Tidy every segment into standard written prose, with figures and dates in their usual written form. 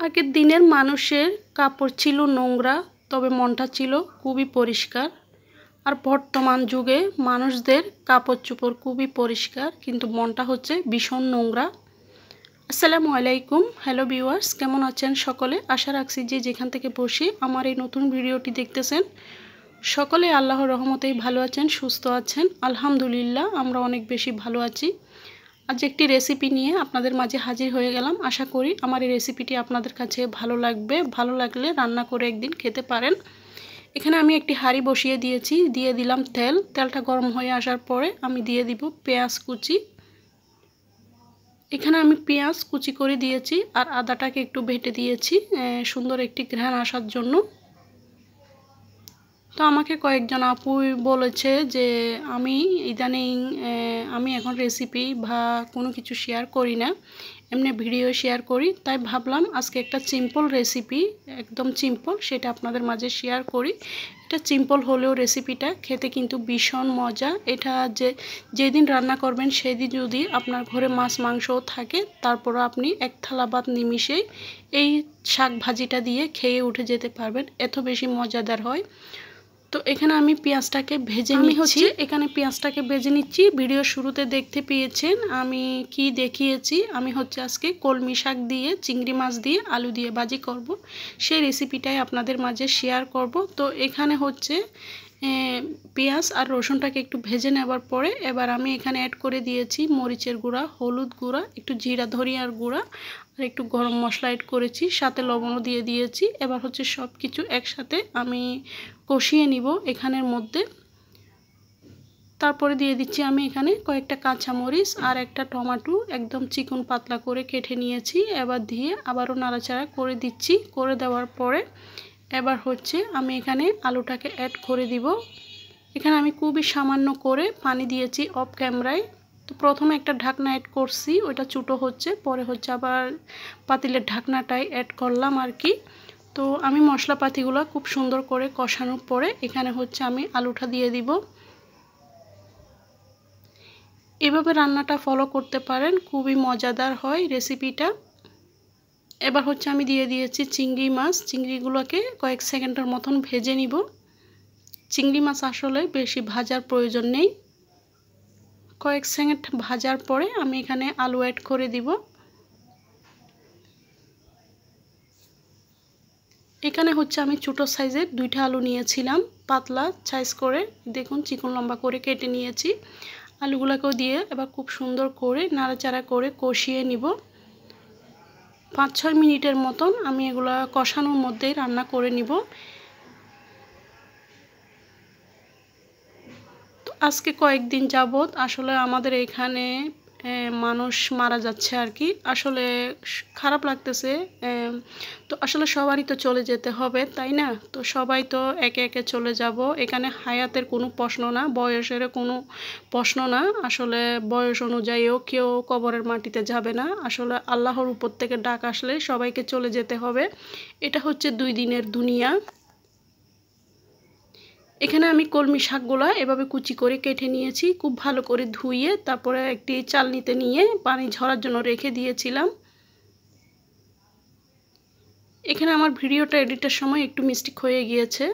আগের দিনের মানুষের কাপড় ছিল নোংরা, তবে মনটা ছিল খুবই পরিষ্কার। আর বর্তমান যুগে মানুষদের কাপড় চোপড় খুবই পরিষ্কার, কিন্তু মনটা হচ্ছে ভীষণ নোংরা। আসসালামু আলাইকুম, হ্যালো ভিউয়ার্স, কেমন আছেন সকলে? আশা রাখছি যে যেখান থেকে বসে আমার এই নতুন ভিডিওটি দেখতেছেন সকলে আল্লাহর রহমতেই ভালো আছেন, সুস্থ আছেন। আলহামদুলিল্লাহ, আমরা অনেক বেশি ভালো আছি। আজ একটি রেসিপি নিয়ে আপনাদের মাঝে হাজির হয়ে গেলাম। আশা করি আমার এই রেসিপিটি আপনাদের কাছে ভালো লাগবে। ভালো লাগলে রান্না করে একদিন খেতে পারেন। এখানে আমি একটি হাঁড়ি বসিয়ে দিয়েছি, দিয়ে দিলাম তেল। তেলটা গরম হয়ে আসার পরে আমি দিয়ে দিব পেঁয়াজ কুচি। এখানে আমি পেঁয়াজ কুচি করে দিয়েছি আর আদাটাকে একটু বেটে দিয়েছি সুন্দর একটি ঘ্রাণ আসার জন্য। তো আমাকে কয়েকজন আপু বলেছে যে আমি ইদানিং আমি এখন রেসিপি বা কোনো কিছু শেয়ার করি না, এমনি ভিডিও শেয়ার করি। তাই ভাবলাম আজকে একটা সিম্পল রেসিপি, একদম সিম্পল, সেটা আপনাদের মাঝে শেয়ার করি। এটা সিম্পল হলেও রেসিপিটা খেতে কিন্তু ভীষণ মজা। এটা যেদিন রান্না করবেন সেদিন যদি আপনার ঘরে মাছ মাংসও থাকে, তারপরও আপনি এক থালা ভাত নিমিষেই এই শাক ভাজিটা দিয়ে খেয়ে উঠে যেতে পারবেন, এত বেশি মজাদার হয়। তো এখানে আমি পেঁয়াজটাকে ভেজে নিচ্ছি। এখানে পেঁয়াজটাকে ভেজে নিচ্ছি। ভিডিও শুরুতে দেখতে পেয়েছেন আমি কি দেখিয়েছি। আমি হচ্ছে আজকে কলমি শাক দিয়ে, চিংড়ি মাছ দিয়ে, আলু দিয়ে ভাজি করব, সেই রেসিপিটাই আপনাদের মাঝে শেয়ার করব। তো এখানে হচ্ছে পেঁয়াজ আর রসুনটাকে একটু ভেজে নেবার পরে এবার আমি এখানে অ্যাড করে দিয়েছি মরিচের গুঁড়া, হলুদ গুঁড়া, একটু জিরা ধনিয়ার গুঁড়া আর একটু গরম মশলা অ্যাড করেছি, সাথে লবণও দিয়ে দিয়েছি। এবার হচ্ছে সব কিছু একসাথে আমি কষিয়ে নিব এখানের মধ্যে। তারপরে দিয়ে দিচ্ছি আমি এখানে কয়েকটা কাঁচামরিচ আর একটা টমেটো একদম চিকন পাতলা করে কেটে নিয়েছি। এবার দিয়ে আবারও নাড়াচাড়া করে দিচ্ছি। করে দেওয়ার পরে এবার হচ্ছে আমি এখানে আলুটাকে অ্যাড করে দিব। এখানে আমি খুবই সামান্য করে পানি দিয়েছি অফ ক্যামেরায়। তো প্রথমে একটা ঢাকনা অ্যাড করছি, ওইটা ছোটো হচ্ছে, পরে হচ্ছে আবার পাতিলের ঢাকনাটাই অ্যাড করলাম আর কি। তো আমি মশলাপাতিগুলো খুব সুন্দর করে কষানোর পরে এখানে হচ্ছে আমি আলুটা দিয়ে দিব। এভাবে রান্নাটা ফলো করতে পারেন, খুবই মজাদার হয় রেসিপিটা। এবার হচ্ছে আমি দিয়ে দিয়েছি চিংড়ি মাছ। চিংড়িগুলোকে কয়েক সেকেন্ডের মতন ভেজে নিব। চিংড়ি মাছ আসলে বেশি ভাজার প্রয়োজন নেই। কয়েক সেকেন্ড ভাজার পরে আমি এখানে আলু অ্যাড করে দিব। এখানে হচ্ছে আমি ছোটো সাইজের 2টা আলু নিয়েছিলাম, পাতলা সাইজ করে, দেখুন চিকন লম্বা করে কেটে নিয়েছি। আলুগুলোকেও দিয়ে এবার খুব সুন্দর করে নাড়াচাড়া করে কষিয়ে নিব। 5-6 মিনিটের মতন আমি এগুলো কষানোর মধ্যেই রান্না করে নিব। তো আজকে কয়েকদিন যাবত আসলে আমাদের এখানে মানুষ মারা যাচ্ছে আর কি। আসলে খারাপ লাগতেছে। তো আসলে সবারই তো চলে যেতে হবে, তাই না? তো সবাই তো একে একে চলে যাব। এখানে হায়াতের কোনো প্রশ্ন না, বয়সের কোনো প্রশ্ন না। আসলে বয়স অনুযায়ীও কেউ কবরের মাটিতে যাবে না। আসলে আল্লাহর উপর থেকে ডাক আসলে সবাইকে চলে যেতে হবে। এটা হচ্ছে 2 দিনের দুনিয়া। এখানে আমি কলমি শাকগুলো এভাবে কুচি করে কেটে নিয়েছি, খুব ভালো করে ধুয়ে তারপরে একটি চালনিতে নিয়ে পানি ঝরার জন্য রেখে দিয়েছিলাম। এখানে আমার ভিডিওটা এডিটের সময় একটু মিস্টেক হয়ে গিয়েছে।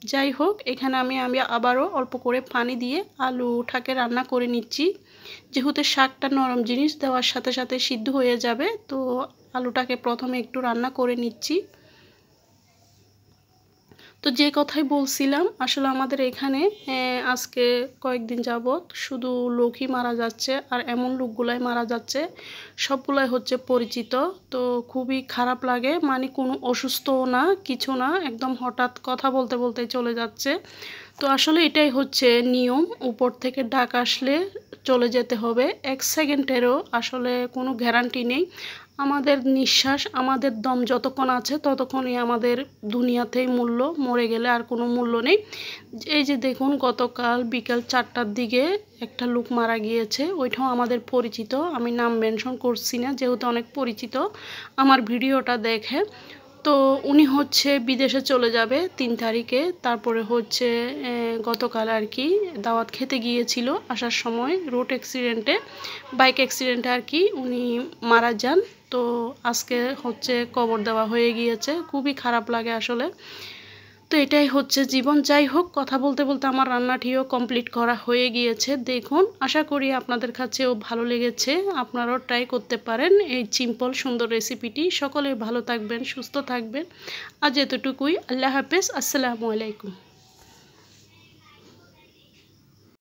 যাই হোক, এখানে আমি আবারও অল্প করে পানি দিয়ে আলুটাকে রান্না করে নিচ্ছি। যেহেতু শাকটা নরম জিনিস, দেওয়ার সাথে সাথে সিদ্ধ হয়ে যাবে, তো আলুটাকে প্রথমে একটু রান্না করে নিচ্ছি। তো যে কথাই বলছিলাম, আসলে আমাদের এখানে আজকে কয়েকদিন যাবত শুধু লোকই মারা যাচ্ছে, আর এমন লোকগুলাই মারা যাচ্ছে সবগুলাই হচ্ছে পরিচিত। তো খুবই খারাপ লাগে, মানে কোনো অসুস্থও না, কিছু না, একদম হঠাৎ কথা বলতে বলতে চলে যাচ্ছে। তো আসলে এটাই হচ্ছে নিয়ম, উপর থেকে ডাক আসলে চলে যেতে হবে। 1 সেকেন্ডেরও আসলে কোনো গ্যারান্টি নেই। আমাদের নিঃশ্বাস, আমাদের দম যতক্ষণ আছে ততক্ষণই আমাদের দুনিয়াতেই মূল্য, মরে গেলে আর কোনো মূল্য নেই। এই যে দেখুন, গতকাল বিকাল 4টার দিকে একটা লোক মারা গিয়েছে, ওইটাও আমাদের পরিচিত। আমি নাম মেনশন করছি না, যেহেতু অনেক পরিচিত আমার ভিডিওটা দেখে। তো উনি হচ্ছে বিদেশে চলে যাবে 3 তারিখে। তারপরে হচ্ছে গতকাল আর কি দাওয়াত খেতে গিয়েছিল, আসার সময় রোড অ্যাক্সিডেন্টে, বাইক অ্যাক্সিডেন্টে আর কি উনি মারা যান। তো আজকে হচ্ছে কবর দেওয়া হয়ে গিয়েছে, খুবই খারাপ লাগে আসলে। তো এটাই হচ্ছে জীবন। যাই হোক, কথা বলতে বলতে আমার রান্নাটিও কমপ্লিট করা হয়ে গিয়েছে। দেখুন, আশা করি আপনাদের কাছেও ভালো লেগেছে, আপনারাও ট্রাই করতে পারেন এই সিম্পল সুন্দর রেসিপিটি। সকলে ভালো থাকবেন, সুস্থ থাকবেন। আজ এতটুকুই। আল্লাহ হাফেজ, আসসালামু আলাইকুম।